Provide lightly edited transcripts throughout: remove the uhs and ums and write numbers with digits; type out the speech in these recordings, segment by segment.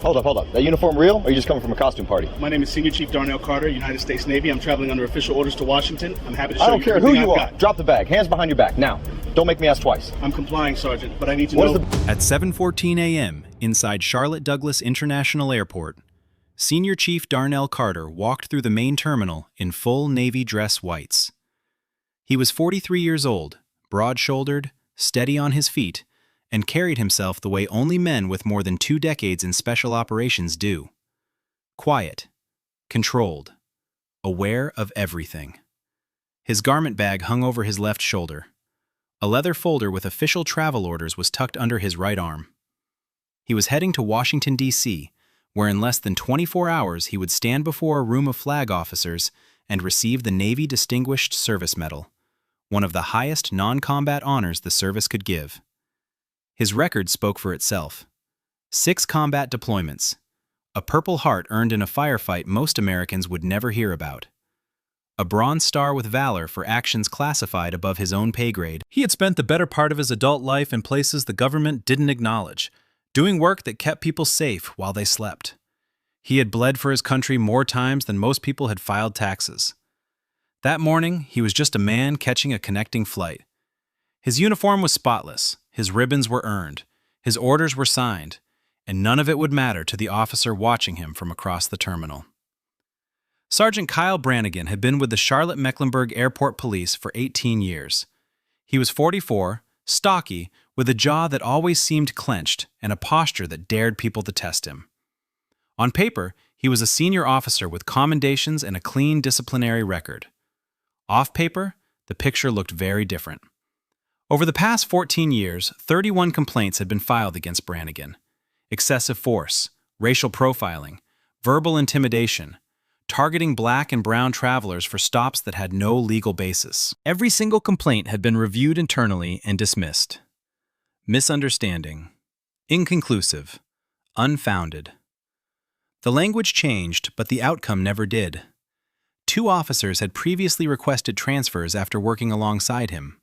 Hold up. That uniform real, or are you just coming from a costume party? My name is Senior Chief Darnell Carter, United States Navy. I'm traveling under official orders to Washington. I'm happy to show you. I don't care who you are. Drop the bag. Hands behind your back. Now. Don't make me ask twice. I'm complying, Sergeant, but I need to know... At 7:14 a.m., inside Charlotte Douglas International Airport, Senior Chief Darnell Carter walked through the main terminal in full Navy dress whites. He was 43 years old, broad-shouldered, steady on his feet, and carried himself the way only men with more than 2 decades in special operations do. Quiet, controlled, aware of everything. His garment bag hung over his left shoulder. A leather folder with official travel orders was tucked under his right arm. He was heading to Washington, D.C., where in less than 24 hours he would stand before a room of flag officers and receive the Navy Distinguished Service Medal, one of the highest non-combat honors the service could give. His record spoke for itself. 6 combat deployments, a Purple Heart earned in a firefight most Americans would never hear about, a Bronze Star with Valor for actions classified above his own pay grade. He had spent the better part of his adult life in places the government didn't acknowledge, doing work that kept people safe while they slept. He had bled for his country more times than most people had filed taxes. That morning, he was just a man catching a connecting flight. His uniform was spotless, his ribbons were earned, his orders were signed, and none of it would matter to the officer watching him from across the terminal. Sergeant Kyle Brangan had been with the Charlotte-Mecklenburg Airport Police for 18 years. He was 44, stocky, with a jaw that always seemed clenched and a posture that dared people to test him. On paper, he was a senior officer with commendations and a clean disciplinary record. Off paper, the picture looked very different. Over the past 14 years, 31 complaints had been filed against Brangan. Excessive force, racial profiling, verbal intimidation, targeting black and brown travelers for stops that had no legal basis. Every single complaint had been reviewed internally and dismissed. Misunderstanding, inconclusive, unfounded. The language changed, but the outcome never did. 2 officers had previously requested transfers after working alongside him.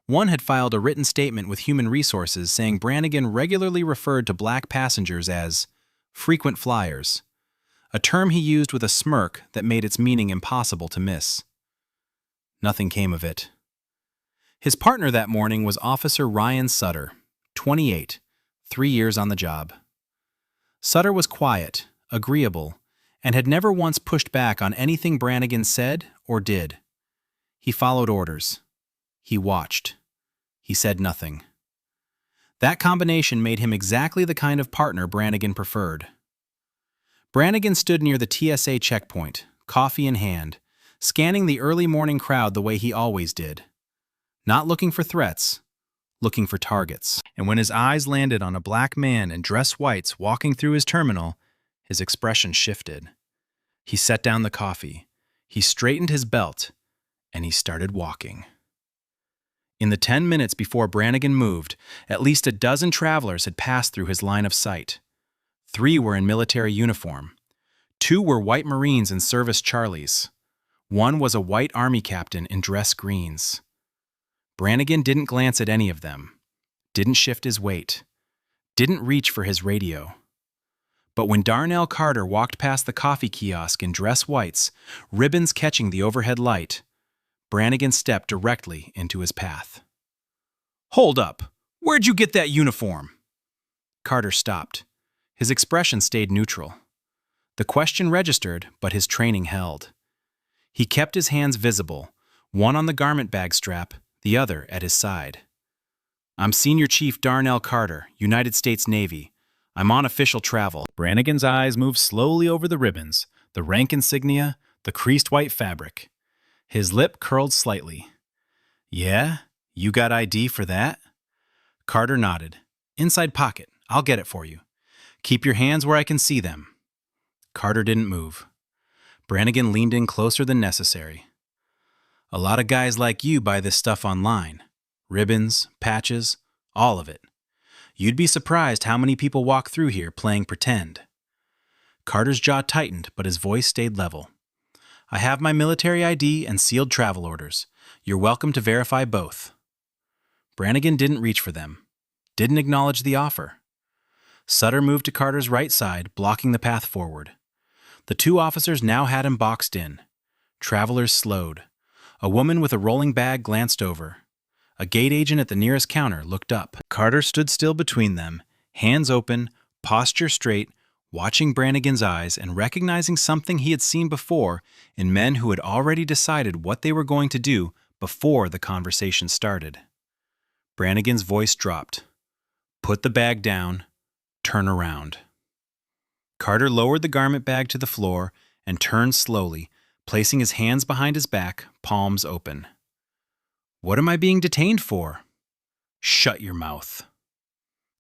One had filed a written statement with Human Resources saying Brangan regularly referred to black passengers as frequent flyers, a term he used with a smirk that made its meaning impossible to miss. Nothing came of it. His partner that morning was Officer Ryan Sutter, 28, 3 years on the job. Sutter was quiet, agreeable, and had never once pushed back on anything Brangan said or did. He followed orders. He watched. He said nothing. That combination made him exactly the kind of partner Brangan preferred. Brangan stood near the TSA checkpoint, coffee in hand, scanning the early morning crowd the way he always did. Not looking for threats, looking for targets. And when his eyes landed on a black man in dress whites walking through his terminal, his expression shifted. He set down the coffee, he straightened his belt, and he started walking. In the 10 minutes before Brangan moved, at least a dozen travelers had passed through his line of sight. 3 were in military uniform. 2 were white Marines in service Charlies. 1 was a white Army captain in dress greens. Brangan didn't glance at any of them, didn't shift his weight, didn't reach for his radio. But when Darnell Carter walked past the coffee kiosk in dress whites, ribbons catching the overhead light, Brangan stepped directly into his path. "Hold up! Where'd you get that uniform?" Carter stopped. His expression stayed neutral. The question registered, but his training held. He kept his hands visible, one on the garment bag strap, the other at his side. "I'm Senior Chief Darnell Carter, United States Navy. I'm on official travel." Brannigan's eyes moved slowly over the ribbons, the rank insignia, the creased white fabric. His lip curled slightly. "Yeah? You got ID for that?" Carter nodded. "Inside pocket. I'll get it for you. Keep your hands where I can see them." Carter didn't move. Brangan leaned in closer than necessary. "A lot of guys like you buy this stuff online. Ribbons, patches, all of it. You'd be surprised how many people walk through here playing pretend." Carter's jaw tightened, but his voice stayed level. "I have my military ID and sealed travel orders. You're welcome to verify both." Brangan didn't reach for them, didn't acknowledge the offer. Sutter moved to Carter's right side, blocking the path forward. The two officers now had him boxed in. Travelers slowed. A woman with a rolling bag glanced over. A gate agent at the nearest counter looked up. Carter stood still between them, hands open, posture straight, watching Brannigan's eyes and recognizing something he had seen before in men who had already decided what they were going to do before the conversation started. Brannigan's voice dropped. "Put the bag down. Turn around." Carter lowered the garment bag to the floor and turned slowly, placing his hands behind his back, palms open. "What am I being detained for?" "Shut your mouth."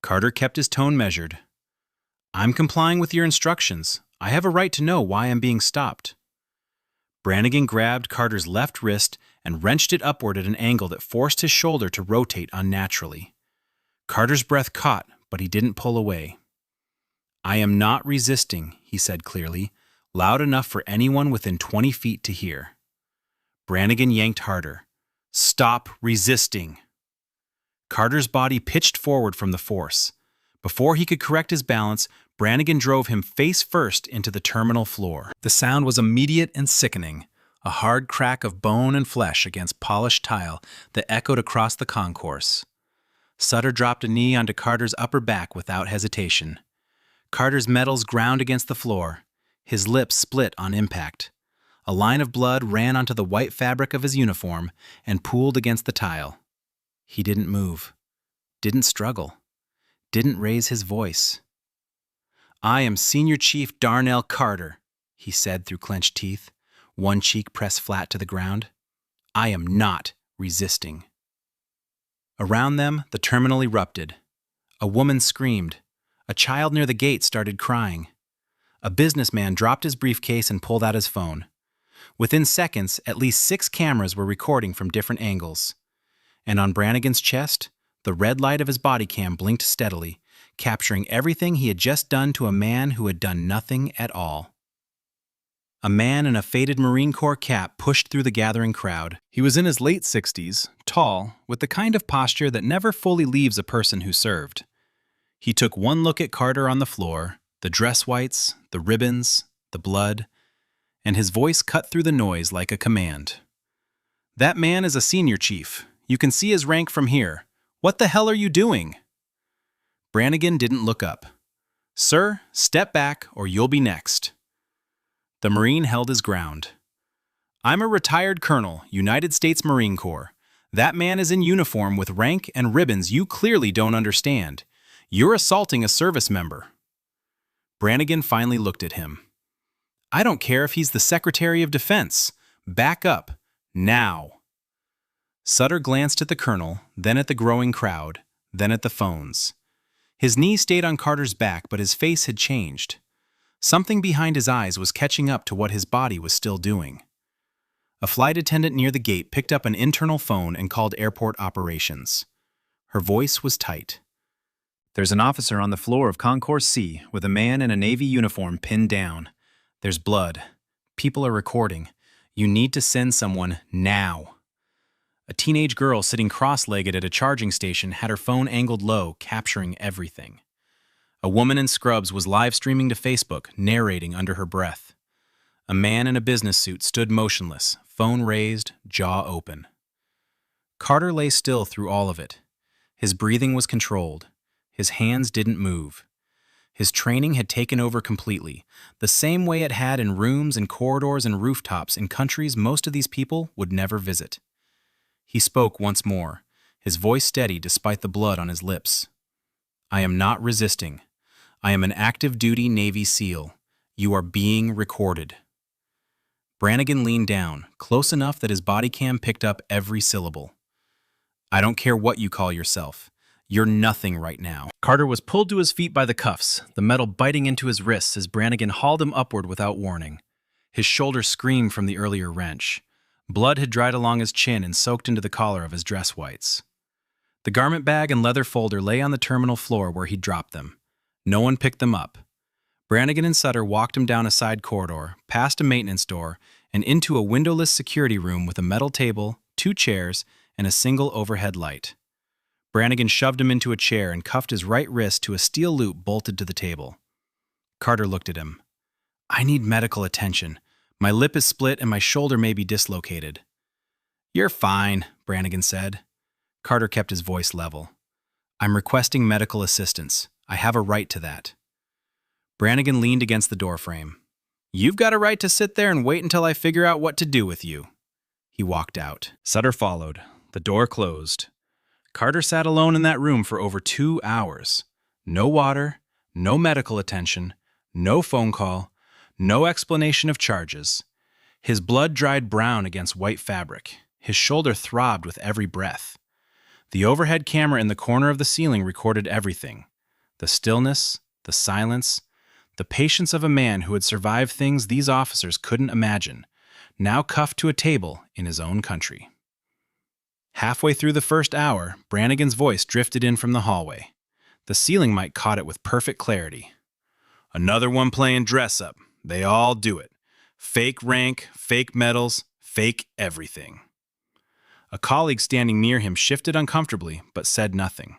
Carter kept his tone measured. "I'm complying with your instructions. I have a right to know why I'm being stopped." Brannigan grabbed Carter's left wrist and wrenched it upward at an angle that forced his shoulder to rotate unnaturally. Carter's breath caught, but he didn't pull away. "I am not resisting," he said clearly, loud enough for anyone within 20 feet to hear. Brannigan yanked harder. "Stop resisting." Carter's body pitched forward from the force. Before he could correct his balance, Brannigan drove him face first into the terminal floor. The sound was immediate and sickening, a hard crack of bone and flesh against polished tile that echoed across the concourse. Sutter dropped a knee onto Carter's upper back without hesitation. Carter's metals ground against the floor. His lips split on impact. A line of blood ran onto the white fabric of his uniform and pooled against the tile. He didn't move, didn't struggle, didn't raise his voice. "I am Senior Chief Darnell Carter," he said through clenched teeth, one cheek pressed flat to the ground. "I am not resisting." Around them, the terminal erupted. A woman screamed. A child near the gate started crying. A businessman dropped his briefcase and pulled out his phone. Within seconds, at least 6 cameras were recording from different angles. And on Brannigan's chest, the red light of his body cam blinked steadily, capturing everything he had just done to a man who had done nothing at all. A man in a faded Marine Corps cap pushed through the gathering crowd. He was in his late 60s, tall, with the kind of posture that never fully leaves a person who served. He took one look at Carter on the floor, the dress whites, the ribbons, the blood, and his voice cut through the noise like a command. "That man is a senior chief. You can see his rank from here. What the hell are you doing?" Brannigan didn't look up. "Sir, step back or you'll be next." The Marine held his ground. "I'm a retired colonel, United States Marine Corps. That man is in uniform with rank and ribbons you clearly don't understand. You're assaulting a service member." Brannigan finally looked at him. "I don't care if he's the Secretary of Defense. Back up. Now." Sutter glanced at the colonel, then at the growing crowd, then at the phones. His knee stayed on Carter's back, but his face had changed. Something behind his eyes was catching up to what his body was still doing. A flight attendant near the gate picked up an internal phone and called airport operations. Her voice was tight. "There's an officer on the floor of Concourse C with a man in a Navy uniform pinned down. There's blood. People are recording. You need to send someone now." A teenage girl sitting cross-legged at a charging station had her phone angled low, capturing everything. A woman in scrubs was live streaming to Facebook, narrating under her breath. A man in a business suit stood motionless, phone raised, jaw open. Carter lay still through all of it. His breathing was controlled. His hands didn't move. His training had taken over completely, the same way it had in rooms and corridors and rooftops in countries most of these people would never visit. He spoke once more, his voice steady despite the blood on his lips. "I am not resisting. I am an active-duty Navy SEAL. You are being recorded." Brannigan leaned down, close enough that his body cam picked up every syllable. "I don't care what you call yourself. You're nothing right now." Carter was pulled to his feet by the cuffs, the metal biting into his wrists as Brannigan hauled him upward without warning. His shoulder screamed from the earlier wrench. Blood had dried along his chin and soaked into the collar of his dress whites. The garment bag and leather folder lay on the terminal floor where he'd dropped them. No one picked them up. Brannigan and Sutter walked him down a side corridor, past a maintenance door, and into a windowless security room with a metal table, 2 chairs, and a single overhead light. Brangan shoved him into a chair and cuffed his right wrist to a steel loop bolted to the table. Carter looked at him. "I need medical attention. My lip is split and my shoulder may be dislocated." "You're fine," Brangan said. Carter kept his voice level. "I'm requesting medical assistance. I have a right to that." Brangan leaned against the doorframe. "You've got a right to sit there and wait until I figure out what to do with you." He walked out. Sutter followed. The door closed. Carter sat alone in that room for over 2 hours. No water, no medical attention, no phone call, no explanation of charges. His blood dried brown against white fabric. His shoulder throbbed with every breath. The overhead camera in the corner of the ceiling recorded everything. The stillness, the silence, the patience of a man who had survived things these officers couldn't imagine, now cuffed to a table in his own country. Halfway through the first hour, Brannigan's voice drifted in from the hallway. The ceiling mic caught it with perfect clarity. "Another one playing dress-up. They all do it. Fake rank, fake medals, fake everything." A colleague standing near him shifted uncomfortably, but said nothing.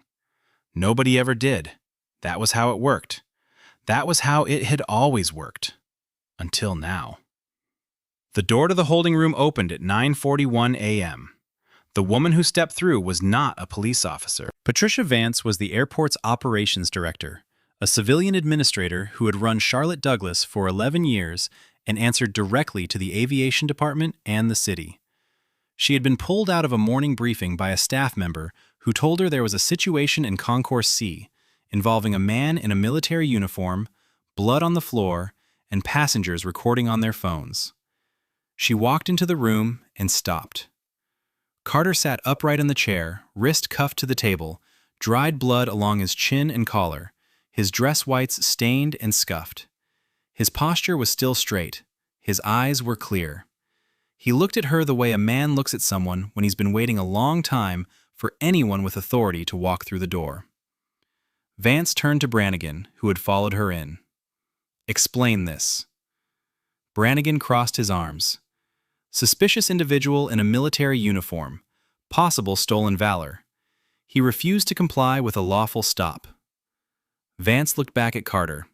Nobody ever did. That was how it worked. That was how it had always worked. Until now. The door to the holding room opened at 9:41 a.m. The woman who stepped through was not a police officer. Patricia Vance was the airport's operations director, a civilian administrator who had run Charlotte Douglas for 11 years and answered directly to the aviation department and the city. She had been pulled out of a morning briefing by a staff member who told her there was a situation in Concourse C involving a man in a military uniform, blood on the floor, and passengers recording on their phones. She walked into the room and stopped. Carter sat upright in the chair, wrist cuffed to the table, dried blood along his chin and collar, his dress whites stained and scuffed. His posture was still straight. His eyes were clear. He looked at her the way a man looks at someone when he's been waiting a long time for anyone with authority to walk through the door. Vance turned to Brangan, who had followed her in. "Explain this." Brangan crossed his arms. Suspicious individual in a military uniform. Possible stolen valor. He refused to comply with a lawful stop. Vance looked back at Carter.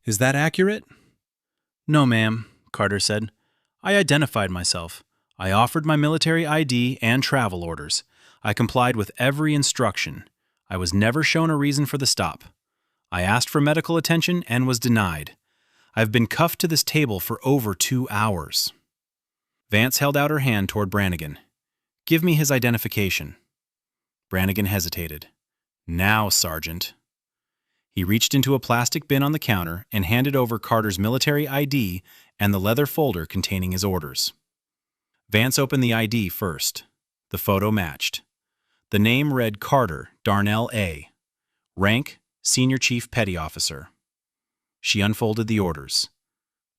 "Is that accurate?" "No, ma'am," Carter said. "I identified myself. I offered my military ID and travel orders. I complied with every instruction. I was never shown a reason for the stop. I asked for medical attention and was denied. I've been cuffed to this table for over 2 hours. Vance held out her hand toward Brangan. "Give me his identification." Brangan hesitated. "Now, Sergeant." He reached into a plastic bin on the counter and handed over Carter's military ID and the leather folder containing his orders. Vance opened the ID first. The photo matched. The name read Carter Darnell A. Rank, Senior Chief Petty Officer. She unfolded the orders.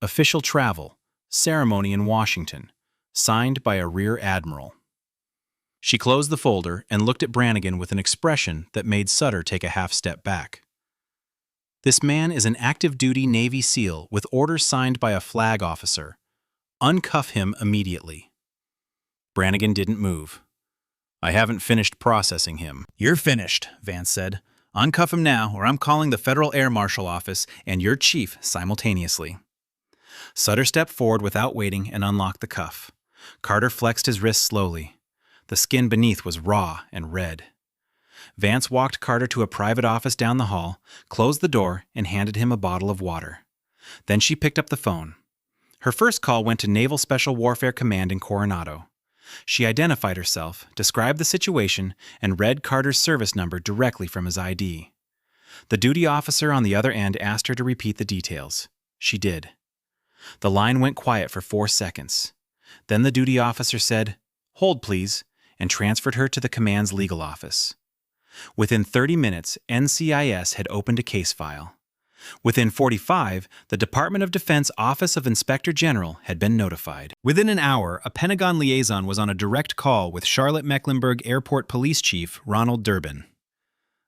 Official travel, ceremony in Washington, signed by a Rear Admiral. She closed the folder and looked at Brangan with an expression that made Sutter take a half step back. "This man is an active-duty Navy SEAL with orders signed by a flag officer. Uncuff him immediately." Brangan didn't move. "I haven't finished processing him." "You're finished," Vance said. "Uncuff him now, or I'm calling the Federal Air Marshal Office and your chief simultaneously." Sutter stepped forward without waiting and unlocked the cuff. Carter flexed his wrist slowly. The skin beneath was raw and red. Vance walked Carter to a private office down the hall, closed the door, and handed him a bottle of water. Then she picked up the phone. Her first call went to Naval Special Warfare Command in Coronado. She identified herself, described the situation, and read Carter's service number directly from his ID. The duty officer on the other end asked her to repeat the details. She did. The line went quiet for 4 seconds. Then the duty officer said, "Hold, please," and transferred her to the command's legal office. Within 30 minutes, NCIS had opened a case file. Within 45, the Department of Defense Office of Inspector General had been notified. Within an hour, a Pentagon liaison was on a direct call with Charlotte-Mecklenburg Airport Police Chief Ronald Durbin.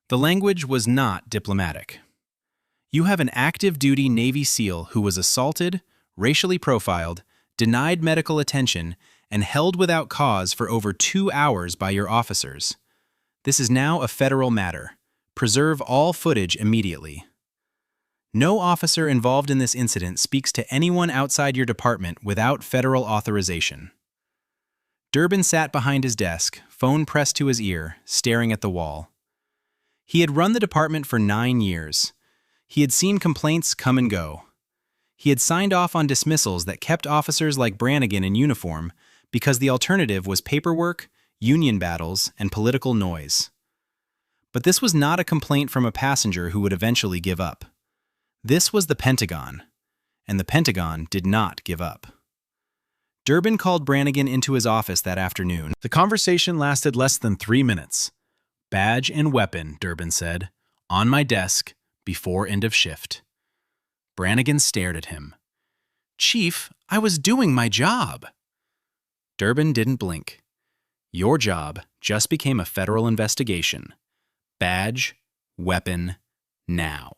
The language was not diplomatic. "You have an active-duty Navy SEAL who was assaulted, racially profiled, denied medical attention, and held without cause for over 2 hours by your officers. This is now a federal matter. Preserve all footage immediately. No officer involved in this incident speaks to anyone outside your department without federal authorization. Durbin sat behind his desk, phone pressed to his ear, staring at the wall. He had run the department for 9 years. He had seen complaints come and go. He had signed off on dismissals that kept officers like Brangan in uniform because the alternative was paperwork, union battles, and political noise. But this was not a complaint from a passenger who would eventually give up. This was the Pentagon, and the Pentagon did not give up. Durbin called Brangan into his office that afternoon. The conversation lasted less than 3 minutes. "Badge and weapon," Durbin said, "on my desk before end of shift." Brangan stared at him. "Chief, I was doing my job." Durbin didn't blink. "Your job just became a federal investigation. Badge, weapon, now."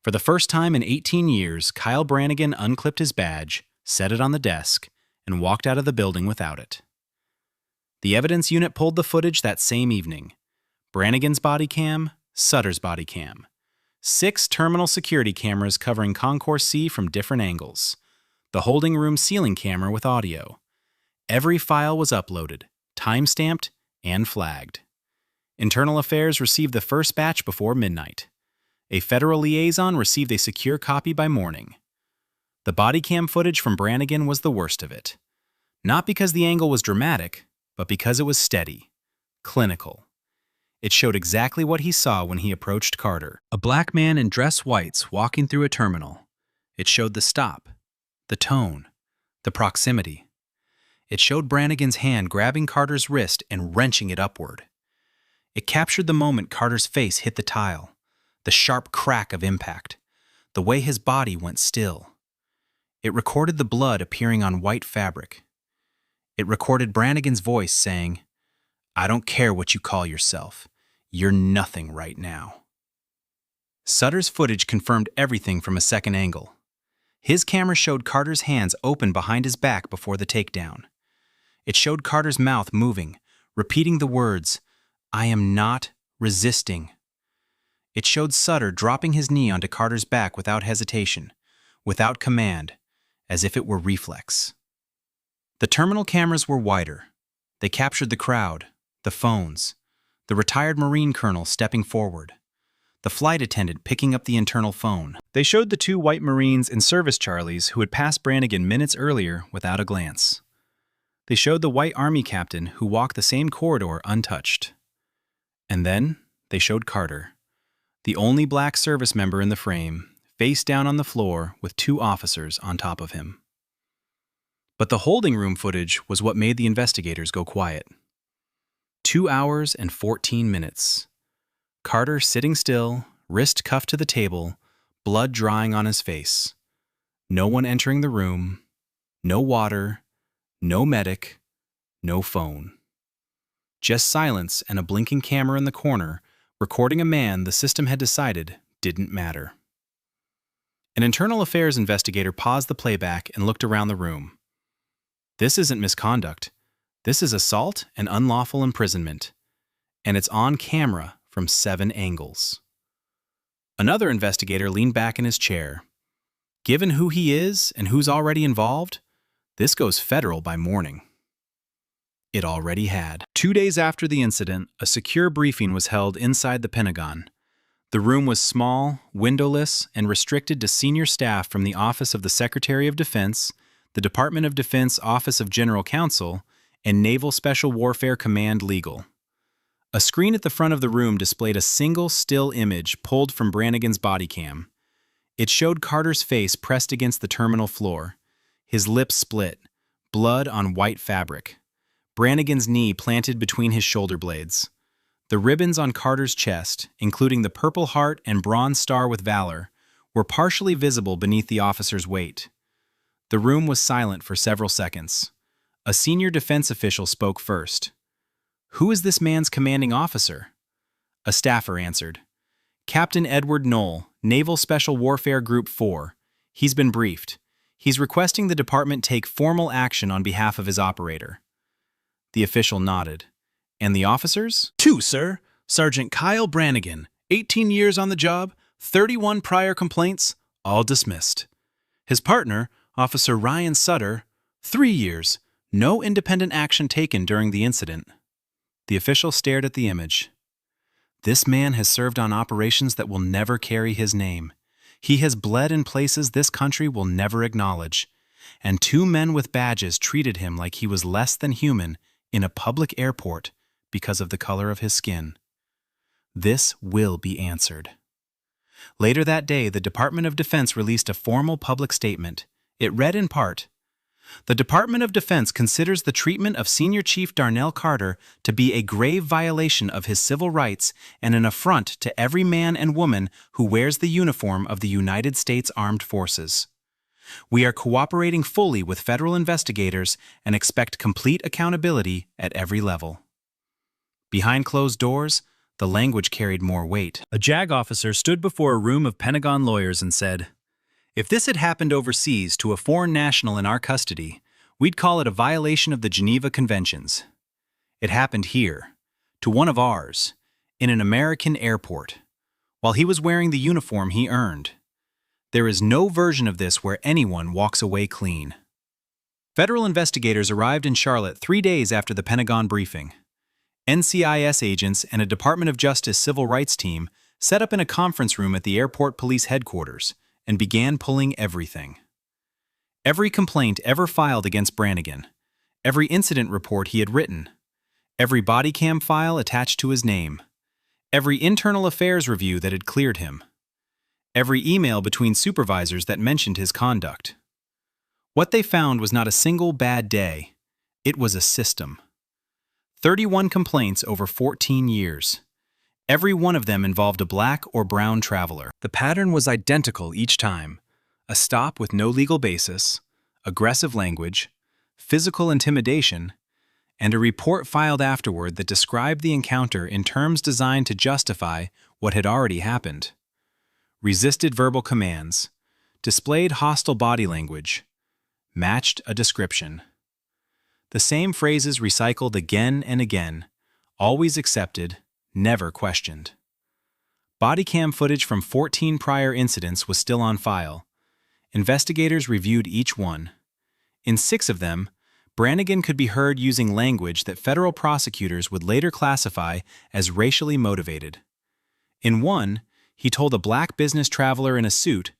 For the first time in 18 years, Kyle Brangan unclipped his badge, set it on the desk, and walked out of the building without it. The evidence unit pulled the footage that same evening. Brannigan's body cam, Sutter's body cam. 6 terminal security cameras covering Concourse C from different angles. The holding room ceiling camera with audio. Every file was uploaded, time-stamped, and flagged. Internal Affairs received the first batch before midnight. A federal liaison received a secure copy by morning. The body cam footage from Brangan was the worst of it. Not because the angle was dramatic, but because it was steady, clinical. It showed exactly what he saw when he approached Carter. A black man in dress whites walking through a terminal. It showed the stop, the tone, the proximity. It showed Brannigan's hand grabbing Carter's wrist and wrenching it upward. It captured the moment Carter's face hit the tile, the sharp crack of impact, the way his body went still. It recorded the blood appearing on white fabric. It recorded Brannigan's voice saying, "I don't care what you call yourself. You're nothing right now." Sutter's footage confirmed everything from a second angle. His camera showed Carter's hands open behind his back before the takedown. It showed Carter's mouth moving, repeating the words, "I am not resisting." It showed Sutter dropping his knee onto Carter's back without hesitation, without command, as if it were reflex. The terminal cameras were wider. They captured the crowd, the phones, the retired Marine colonel stepping forward, the flight attendant picking up the internal phone. They showed the 2 white Marines in service Charlies who had passed Brangan minutes earlier without a glance. They showed the white Army captain who walked the same corridor untouched. And then they showed Carter, the only black service member in the frame, face down on the floor with 2 officers on top of him. But the holding room footage was what made the investigators go quiet. 2 hours and 14 minutes. Carter sitting still, wrist cuffed to the table, blood drying on his face. No one entering the room, no water, no medic, no phone. Just silence and a blinking camera in the corner, recording a man the system had decided didn't matter. An internal affairs investigator paused the playback and looked around the room. This isn't misconduct. This is assault and unlawful imprisonment. And it's on camera from 7 angles. Another investigator leaned back in his chair. Given who he is and who's already involved, this goes federal by morning. It already had. 2 days after the incident, a secure briefing was held inside the Pentagon. The room was small, windowless, and restricted to senior staff from the Office of the Secretary of Defense, the Department of Defense Office of General Counsel, and Naval Special Warfare Command Legal. A screen at the front of the room displayed a single still image pulled from Brannigan's body cam. It showed Carter's face pressed against the terminal floor, his lips split, blood on white fabric. Brannigan's knee planted between his shoulder blades. The ribbons on Carter's chest, including the Purple Heart and Bronze Star with Valor, were partially visible beneath the officer's weight. The room was silent for several seconds. A senior defense official spoke first. "Who is this man's commanding officer?" A staffer answered. "Captain Edward Knoll, Naval Special Warfare Group 4. He's been briefed. He's requesting the department take formal action on behalf of his operator." The official nodded. And the officers? 2, sir. Sergeant Kyle Brangan, 18 years on the job, 31 prior complaints, all dismissed. His partner, Officer Ryan Sutter, 3 years, no independent action taken during the incident. The official stared at the image. This man has served on operations that will never carry his name. He has bled in places this country will never acknowledge. And 2 men with badges treated him like he was less than human in a public airport because of the color of his skin. This will be answered. Later that day, the Department of Defense released a formal public statement. It read in part, "The Department of Defense considers the treatment of Senior Chief Darnell Carter to be a grave violation of his civil rights and an affront to every man and woman who wears the uniform of the United States Armed Forces. We are cooperating fully with federal investigators and expect complete accountability at every level." Behind closed doors, the language carried more weight. A JAG officer stood before a room of Pentagon lawyers and said, "If this had happened overseas to a foreign national in our custody, we'd call it a violation of the Geneva Conventions. It happened here, to one of ours, in an American airport, while he was wearing the uniform he earned. There is no version of this where anyone walks away clean." Federal investigators arrived in Charlotte 3 days after the Pentagon briefing. NCIS agents and a Department of Justice civil rights team set up in a conference room at the airport police headquarters and began pulling everything. Every complaint ever filed against Brangan, every incident report he had written, every body cam file attached to his name, every internal affairs review that had cleared him, every email between supervisors that mentioned his conduct. What they found was not a single bad day. It was a system. 31 complaints over 14 years. Every one of them involved a black or brown traveler. The pattern was identical each time. A stop with no legal basis, aggressive language, physical intimidation, and a report filed afterward that described the encounter in terms designed to justify what had already happened. Resisted verbal commands, displayed hostile body language, matched a description. The same phrases recycled again and again, always accepted, never questioned. Body cam footage from 14 prior incidents was still on file. Investigators reviewed each one. In 6 of them, Brangan could be heard using language that federal prosecutors would later classify as racially motivated. In one, he told a black business traveler in a suit,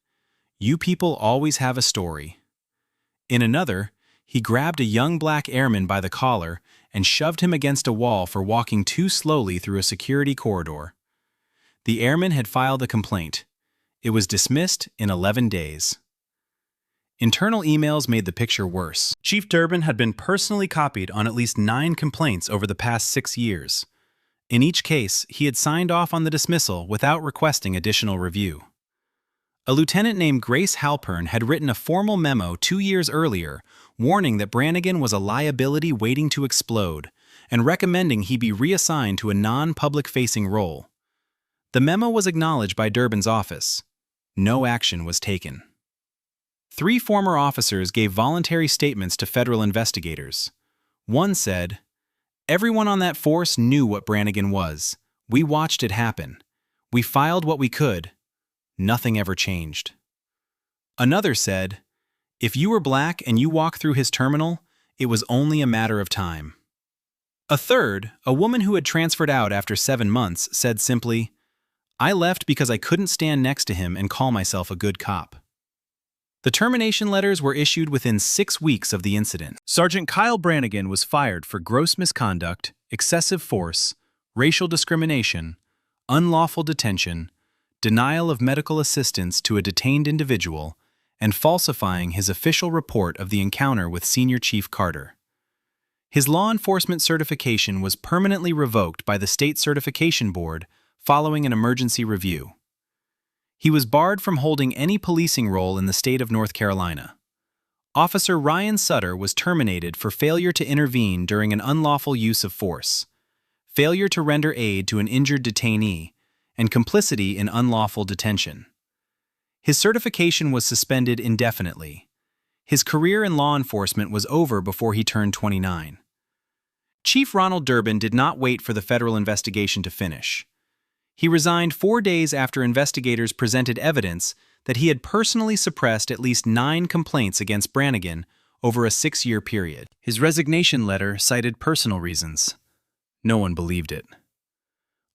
"You people always have a story." In another, he grabbed a young black airman by the collar and shoved him against a wall for walking too slowly through a security corridor. The airman had filed a complaint. It was dismissed in 11 days. Internal emails made the picture worse. Chief Durbin had been personally copied on at least 9 complaints over the past 6 years. In each case, he had signed off on the dismissal without requesting additional review. A lieutenant named Grace Halpern had written a formal memo 2 years earlier warning that Brangan was a liability waiting to explode and recommending he be reassigned to a non-public-facing role. The memo was acknowledged by Durbin's office. No action was taken. 3 former officers gave voluntary statements to federal investigators. One said, "Everyone on that force knew what Brangan was. We watched it happen. We filed what we could. Nothing ever changed." Another said, "If you were black and you walked through his terminal, it was only a matter of time." A third, a woman who had transferred out after 7 months, said simply, "I left because I couldn't stand next to him and call myself a good cop." The termination letters were issued within 6 weeks of the incident. Sergeant Kyle Brangan was fired for gross misconduct, excessive force, racial discrimination, unlawful detention, denial of medical assistance to a detained individual, and falsifying his official report of the encounter with Senior Chief Carter. His law enforcement certification was permanently revoked by the State Certification Board following an emergency review. He was barred from holding any policing role in the state of North Carolina. Officer Ryan Sutter was terminated for failure to intervene during an unlawful use of force, failure to render aid to an injured detainee, and complicity in unlawful detention. His certification was suspended indefinitely. His career in law enforcement was over before he turned 29. Chief Ronald Durbin did not wait for the federal investigation to finish. He resigned 4 days after investigators presented evidence that he had personally suppressed at least 9 complaints against Brangan over a 6-year period. His resignation letter cited personal reasons. No one believed it.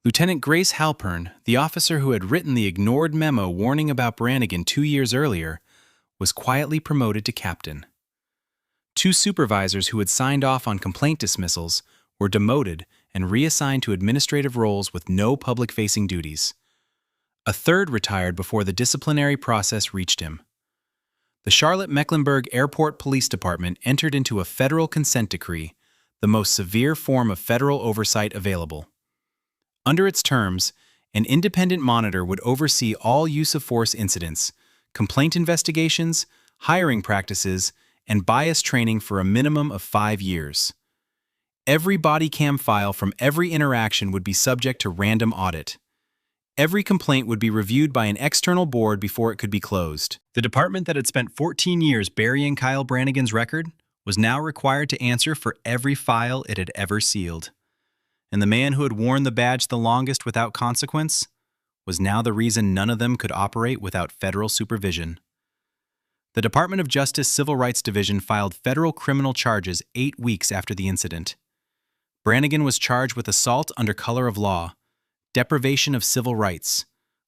Lieutenant Grace Halpern, the officer who had written the ignored memo warning about Brangan 2 years earlier, was quietly promoted to captain. 2 supervisors who had signed off on complaint dismissals were demoted and reassigned to administrative roles with no public-facing duties. A 3rd retired before the disciplinary process reached him. The Charlotte-Mecklenburg Airport Police Department entered into a federal consent decree, the most severe form of federal oversight available. Under its terms, an independent monitor would oversee all use-of-force incidents, complaint investigations, hiring practices, and bias training for a minimum of 5 years. Every body cam file from every interaction would be subject to random audit. Every complaint would be reviewed by an external board before it could be closed. The department that had spent 14 years burying Kyle Brannigan's record was now required to answer for every file it had ever sealed. And the man who had worn the badge the longest without consequence was now the reason none of them could operate without federal supervision. The Department of Justice Civil Rights Division filed federal criminal charges 8 weeks after the incident. Brangan was charged with assault under color of law, deprivation of civil rights,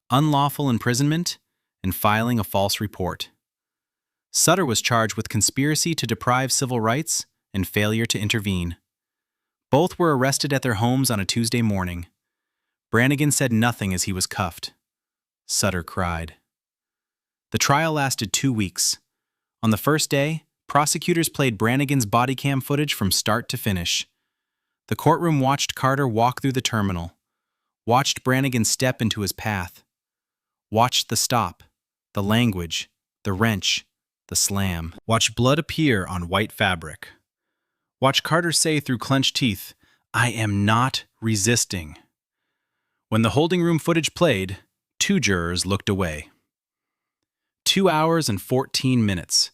unlawful imprisonment, and filing a false report. Sutter was charged with conspiracy to deprive civil rights and failure to intervene. Both were arrested at their homes on a Tuesday morning. Brangan said nothing as he was cuffed. Sutter cried. The trial lasted 2 weeks. On the first day, prosecutors played Brannigan's body cam footage from start to finish. The courtroom watched Carter walk through the terminal, watched Brangan step into his path, watched the stop, the language, the wrench, the slam, watched blood appear on white fabric. Watch Carter say through clenched teeth, "I am not resisting." When the holding room footage played, 2 jurors looked away. 2 hours and 14 minutes.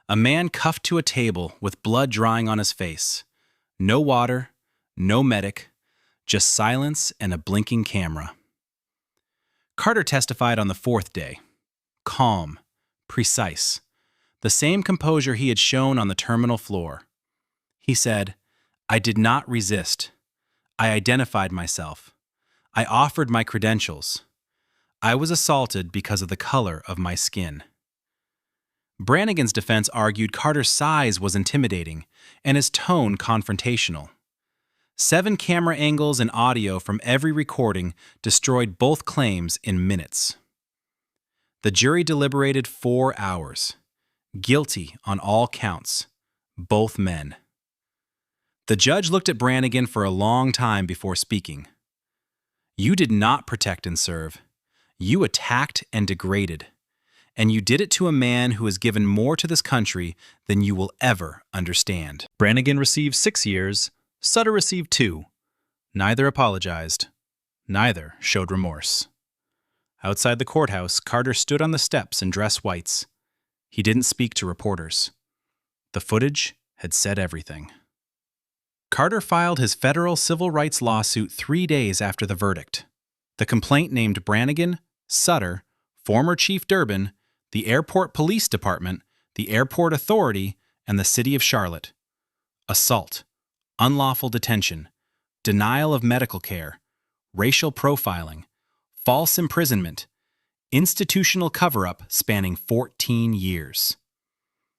A man cuffed to a table with blood drying on his face. No water, no medic, just silence and a blinking camera. Carter testified on the 4th day. Calm, precise, the same composure he had shown on the terminal floor. He said, "I did not resist. I identified myself. I offered my credentials. I was assaulted because of the color of my skin." Brannigan's defense argued Carter's size was intimidating and his tone confrontational. 7 camera angles and audio from every recording destroyed both claims in minutes. The jury deliberated 4 hours. Guilty on all counts. Both men. The judge looked at Brangan for a long time before speaking. "You did not protect and serve. You attacked and degraded. And you did it to a man who has given more to this country than you will ever understand." Brangan received 6 years. Sutter received 2. Neither apologized. Neither showed remorse. Outside the courthouse, Carter stood on the steps in dress whites. He didn't speak to reporters. The footage had said everything. Carter filed his federal civil rights lawsuit 3 days after the verdict. The complaint named Brangan, Sutter, former Chief Durbin, the Airport Police Department, the Airport Authority, and the City of Charlotte. Assault, unlawful detention, denial of medical care, racial profiling, false imprisonment, institutional cover-up spanning 14 years.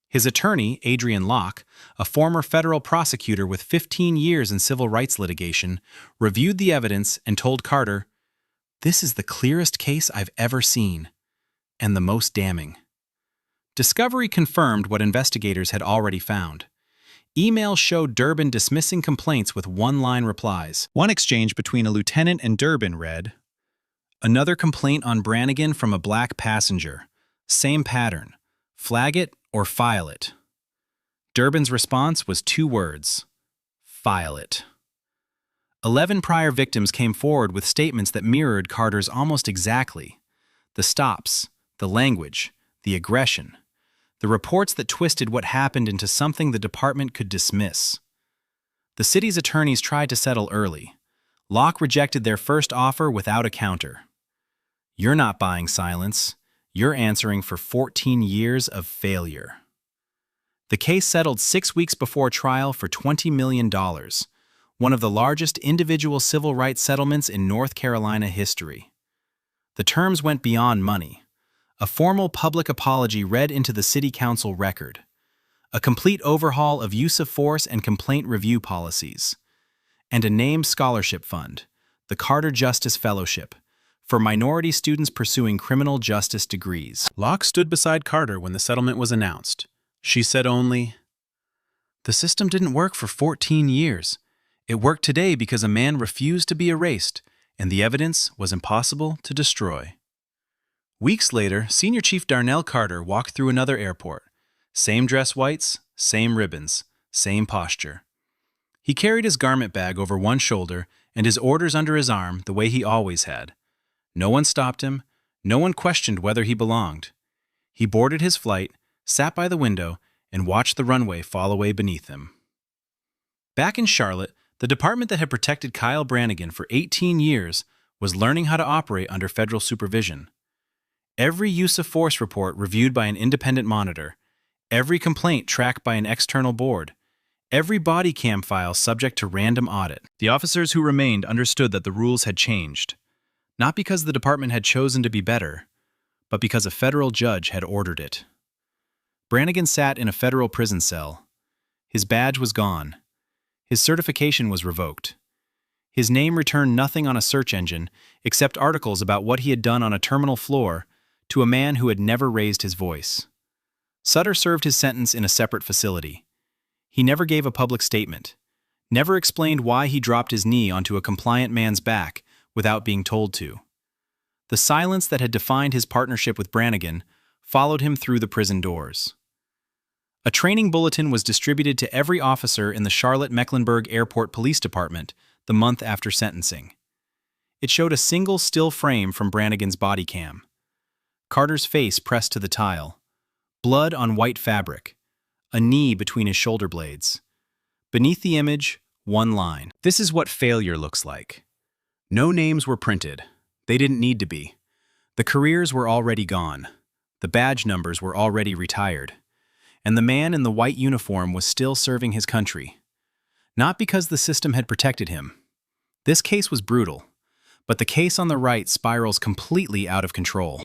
His attorney, Adrian Locke, a former federal prosecutor with 15 years in civil rights litigation, reviewed the evidence and told Carter, "This is the clearest case I've ever seen, and the most damning." Discovery confirmed what investigators had already found. Emails showed Durbin dismissing complaints with one-line replies. One exchange between a lieutenant and Durbin read, "Another complaint on Brangan from a black passenger. Same pattern. Flag it or file it." Durbin's response was 2 words. File it. 11 prior victims came forward with statements that mirrored Carter's almost exactly. The stops, the language, the aggression. The reports that twisted what happened into something the department could dismiss. The city's attorneys tried to settle early. Locke rejected their first offer without a counter. "You're not buying silence. You're answering for 14 years of failure." The case settled 6 weeks before trial for $20 million, one of the largest individual civil rights settlements in North Carolina history. The terms went beyond money. A formal public apology read into the city council record, a complete overhaul of use of force and complaint review policies, and a named scholarship fund, the Carter Justice Fellowship, for minority students pursuing criminal justice degrees. Locke stood beside Carter when the settlement was announced. She said only, "The system didn't work for 14 years. It worked today because a man refused to be erased, and the evidence was impossible to destroy." Weeks later, Senior Chief Darnell Carter walked through another airport. Same dress whites, same ribbons, same posture. He carried his garment bag over one shoulder and his orders under his arm the way he always had. No one stopped him. No one questioned whether he belonged. He boarded his flight, sat by the window, and watched the runway fall away beneath him. Back in Charlotte, the department that had protected Kyle Brangan for 18 years was learning how to operate under federal supervision. Every use of force report reviewed by an independent monitor, every complaint tracked by an external board, every body cam file subject to random audit. The officers who remained understood that the rules had changed, not because the department had chosen to be better, but because a federal judge had ordered it. Brangan sat in a federal prison cell. His badge was gone. His certification was revoked. His name returned nothing on a search engine except articles about what he had done on a terminal floor to a man who had never raised his voice. Sutter served his sentence in a separate facility. He never gave a public statement, never explained why he dropped his knee onto a compliant man's back without being told to. The silence that had defined his partnership with Brangan followed him through the prison doors. A training bulletin was distributed to every officer in the Charlotte-Mecklenburg Airport Police Department the month after sentencing. It showed a single still frame from Brannigan's body cam. Carter's face pressed to the tile, blood on white fabric, a knee between his shoulder blades. Beneath the image, one line. This is what failure looks like. No names were printed. They didn't need to be. The careers were already gone. The badge numbers were already retired. And the man in the white uniform was still serving his country. Not because the system had protected him. This case was brutal, but the case on the right spirals completely out of control.